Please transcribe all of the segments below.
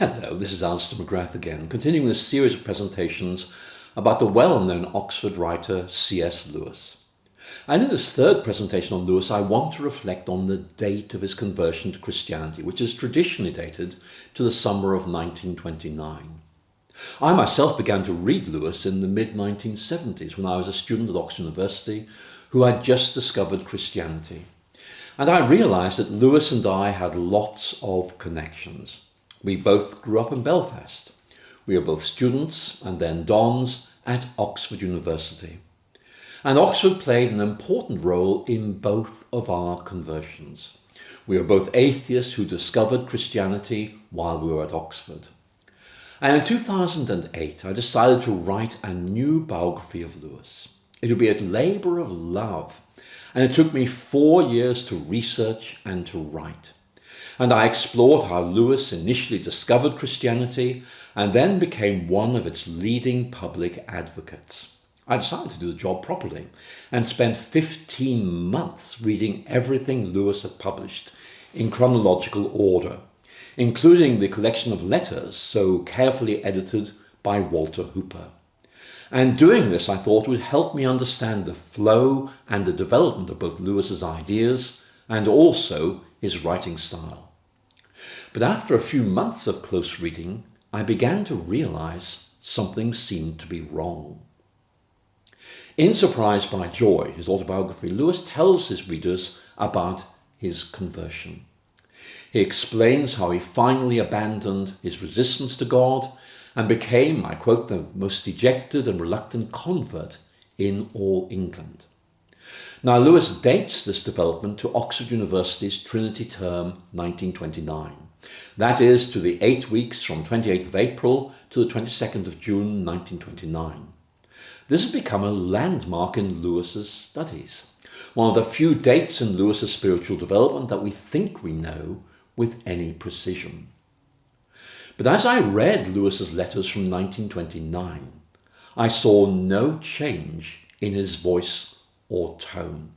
Hello, this is Alister McGrath again, continuing this series of presentations about the well-known Oxford writer C.S. Lewis. And in this third presentation on Lewis, I want to reflect on the date of his conversion to Christianity, which is traditionally dated to the summer of 1929. I myself began to read Lewis in the mid-1970s when I was a student at Oxford University who had just discovered Christianity. And I realised that Lewis and I had lots of connections. We both grew up in Belfast. We were both students and then dons at Oxford University. And Oxford played an important role in both of our conversions. We were both atheists who discovered Christianity while we were at Oxford. And in 2008, I decided to write a new biography of Lewis. It would be a labour of love, and it took me 4 years to research and to write. And I explored how Lewis initially discovered Christianity and then became one of its leading public advocates. I decided to do the job properly and spent 15 months reading everything Lewis had published in chronological order, including the collection of letters so carefully edited by Walter Hooper. And doing this, I thought, would help me understand the flow and the development of both Lewis's ideas and also his writing style. But after a few months of close reading, I began to realise something seemed to be wrong. In Surprised by Joy, his autobiography, Lewis tells his readers about his conversion. He explains how he finally abandoned his resistance to God and became, I quote, the most dejected and reluctant convert in all England. Now, Lewis dates this development to Oxford University's Trinity Term 1929. That is, to the 8 weeks from 28th of April to the 22nd of June 1929. This has become a landmark in Lewis's studies, one of the few dates in Lewis's spiritual development that we think we know with any precision. But as I read Lewis's letters from 1929, I saw no change in his voice or tone.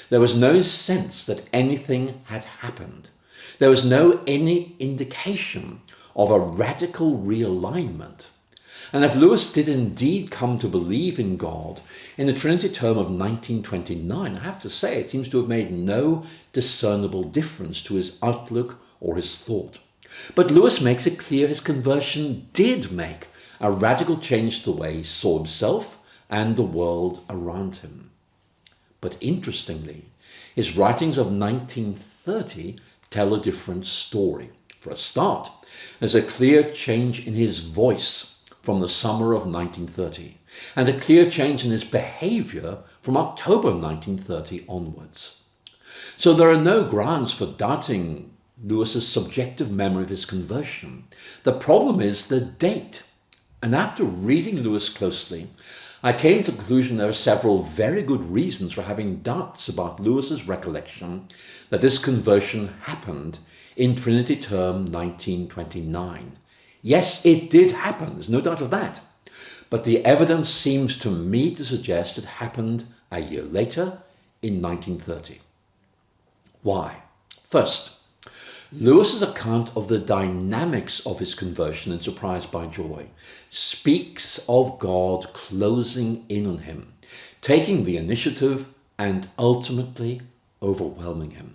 There was no sense that anything had happened. There was any indication of a radical realignment. And if Lewis did indeed come to believe in God in the Trinity Term of 1929, I have to say it seems to have made no discernible difference to his outlook or his thought. But Lewis makes it clear his conversion did make a radical change to the way he saw himself and the world around him. But interestingly, his writings of 1930 tell a different story. For a start, there's a clear change in his voice from the summer of 1930, and a clear change in his behaviour from October 1930 onwards. So there are no grounds for doubting Lewis's subjective memory of his conversion. The problem is the date. And after reading Lewis closely, I came to the conclusion there are several very good reasons for having doubts about Lewis's recollection that this conversion happened in Trinity Term 1929. Yes, it did happen, there's no doubt of that. But the evidence seems to me to suggest it happened a year later in 1930. Why? First, Lewis's account of the dynamics of his conversion in Surprised by Joy speaks of God closing in on him, taking the initiative and ultimately overwhelming him.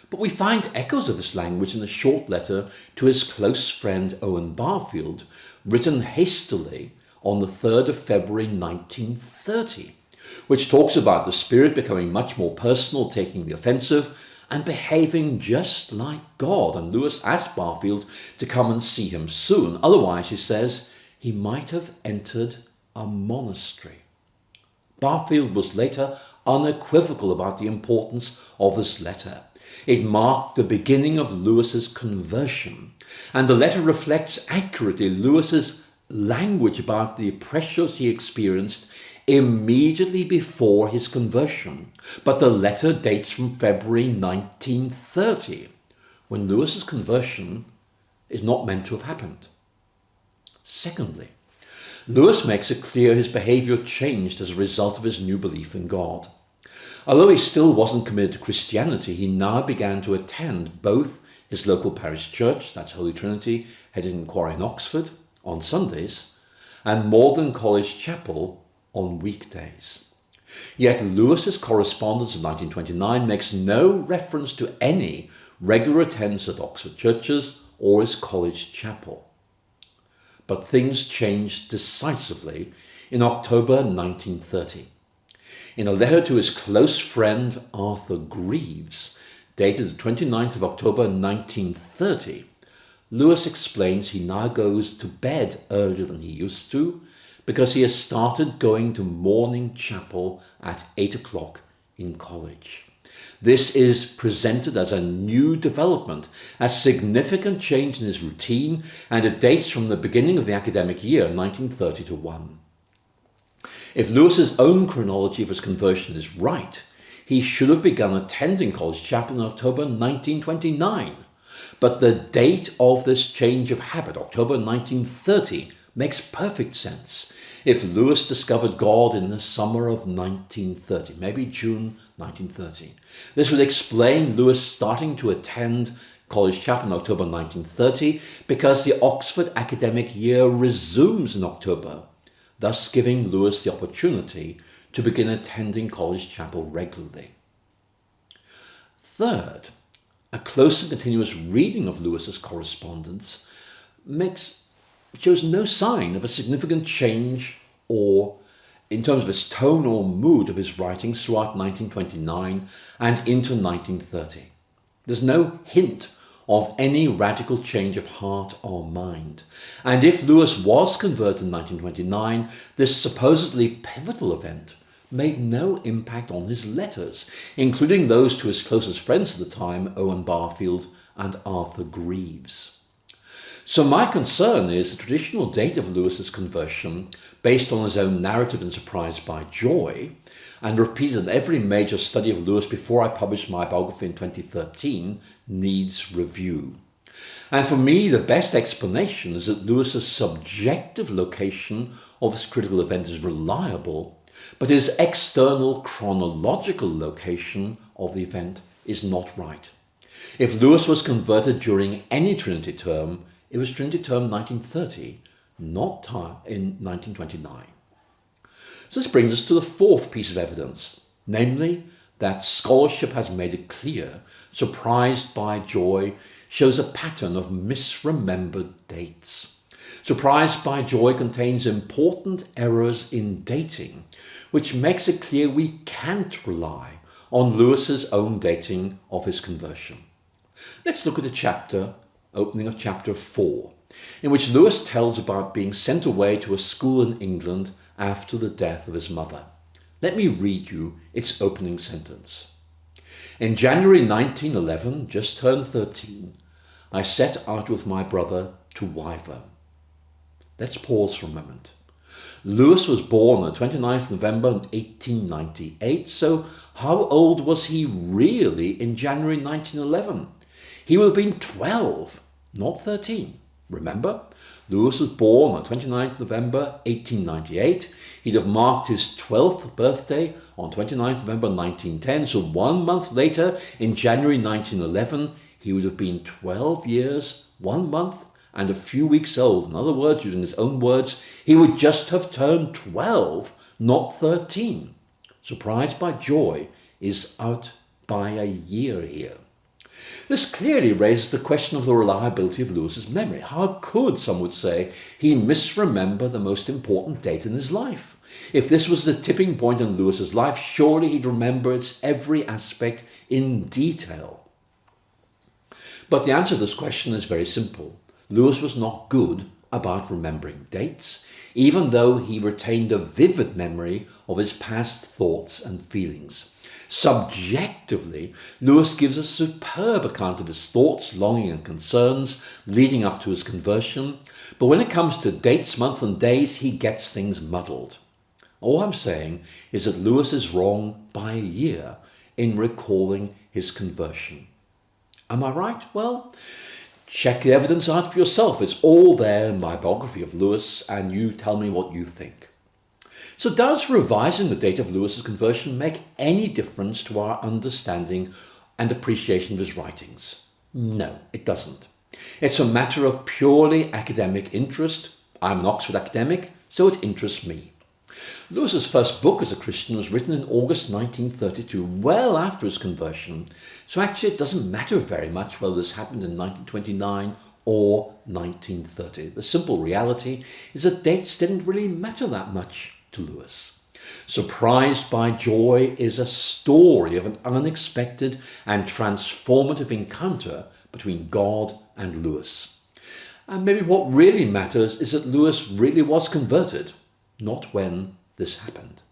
But we find echoes of this language in a short letter to his close friend Owen Barfield, written hastily on the 3rd of February 1930, which talks about the Spirit becoming much more personal, taking the offensive, and behaving just like God. And Lewis asked Barfield to come and see him soon. Otherwise, he says, he might have entered a monastery. Barfield was later unequivocal about the importance of this letter. It marked the beginning of Lewis's conversion. And the letter reflects accurately Lewis's language about the pressures he experienced immediately before his conversion. But the letter dates from February 1930, when Lewis's conversion is not meant to have happened. Secondly, Lewis makes it clear his behaviour changed as a result of his new belief in God. Although he still wasn't committed to Christianity, he now began to attend both his local parish church, that's Holy Trinity, headed in Quarry in Oxford, on Sundays, and Magdalen College Chapel on weekdays. Yet Lewis's correspondence of 1929 makes no reference to any regular attendance at Oxford churches or his college chapel. But things changed decisively in October 1930. In a letter to his close friend Arthur Greeves, dated the 29th of October 1930, Lewis explains he now goes to bed earlier than he used to because he has started going to morning chapel at 8 o'clock in college. This is presented as a new development, a significant change in his routine, and it dates from the beginning of the academic year, 1930 to 1. If Lewis's own chronology of his conversion is right, he should have begun attending college chapel in October 1929. But the date of this change of habit, October 1930, makes perfect sense. If Lewis discovered God in the summer of 1930, maybe June 1930, this would explain Lewis starting to attend college chapel in October 1930 because the Oxford academic year resumes in October, thus giving Lewis the opportunity to begin attending college chapel regularly. Third, a close and continuous reading of Lewis's correspondence shows no sign of a significant change or in terms of its tone or mood of his writings throughout 1929 and into 1930. There's no hint of any radical change of heart or mind. And if Lewis was converted in 1929, this supposedly pivotal event made no impact on his letters, including those to his closest friends at the time, Owen Barfield and Arthur Greeves. So my concern is the traditional date of Lewis's conversion, based on his own narrative in Surprised by Joy, and repeated in every major study of Lewis before I published my biography in 2013, needs review. And for me, the best explanation is that Lewis's subjective location of this critical event is reliable, but his external chronological location of the event is not right. If Lewis was converted during any Trinity Term, it was Trinity Term 1930, not in 1929. So this brings us to the fourth piece of evidence, namely that scholarship has made it clear Surprised by Joy shows a pattern of misremembered dates. Surprised by Joy contains important errors in dating, which makes it clear we can't rely on Lewis's own dating of his conversion. Let's look at the opening of chapter 4, in which Lewis tells about being sent away to a school in England after the death of his mother. Let me read you its opening sentence. In January 1911, just turned 13, I set out with my brother to Wyvern. Let's pause for a moment. Lewis was born on the 29th November 1898, so how old was he really in January 1911? He would have been 12, not 13. Remember, Lewis was born on 29th November 1898. He'd have marked his 12th birthday on 29th November 1910, so 1 month later, in January 1911, he would have been 12 years, 1 month, and a few weeks old. In other words, using his own words, he would just have turned 12, not 13. Surprised by Joy is out by a year here. This clearly raises the question of the reliability of Lewis's memory. How could, some would say, he misremember the most important date in his life? If this was the tipping point in Lewis's life, surely he'd remember its every aspect in detail. But the answer to this question is very simple. Lewis was not good about remembering dates, even though he retained a vivid memory of his past thoughts and feelings. Subjectively, Lewis gives a superb account of his thoughts, longing and concerns leading up to his conversion, but when it comes to dates, months and days, he gets things muddled. All I'm saying is that Lewis is wrong by a year in recalling his conversion. Am I right? Well, check the evidence out for yourself. It's all there in my biography of Lewis, and you tell me what you think. So does revising the date of Lewis's conversion make any difference to our understanding and appreciation of his writings? No, it doesn't. It's a matter of purely academic interest. I'm an Oxford academic, so it interests me. Lewis's first book as a Christian was written in August 1932, well after his conversion, so actually it doesn't matter very much whether this happened in 1929 or 1930. The simple reality is that dates didn't really matter that much to Lewis. Surprised by Joy is a story of an unexpected and transformative encounter between God and Lewis. And maybe what really matters is that Lewis really was converted, not when this happened.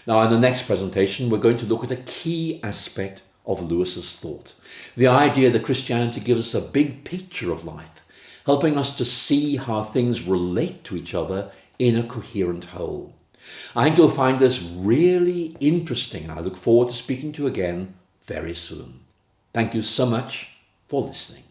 Now, in the next presentation, we're going to look at a key aspect of Lewis's thought. The idea that Christianity gives us a big picture of life, helping us to see how things relate to each other in a coherent whole. I think you'll find this really interesting. I look forward to speaking to you again very soon. Thank you so much for listening.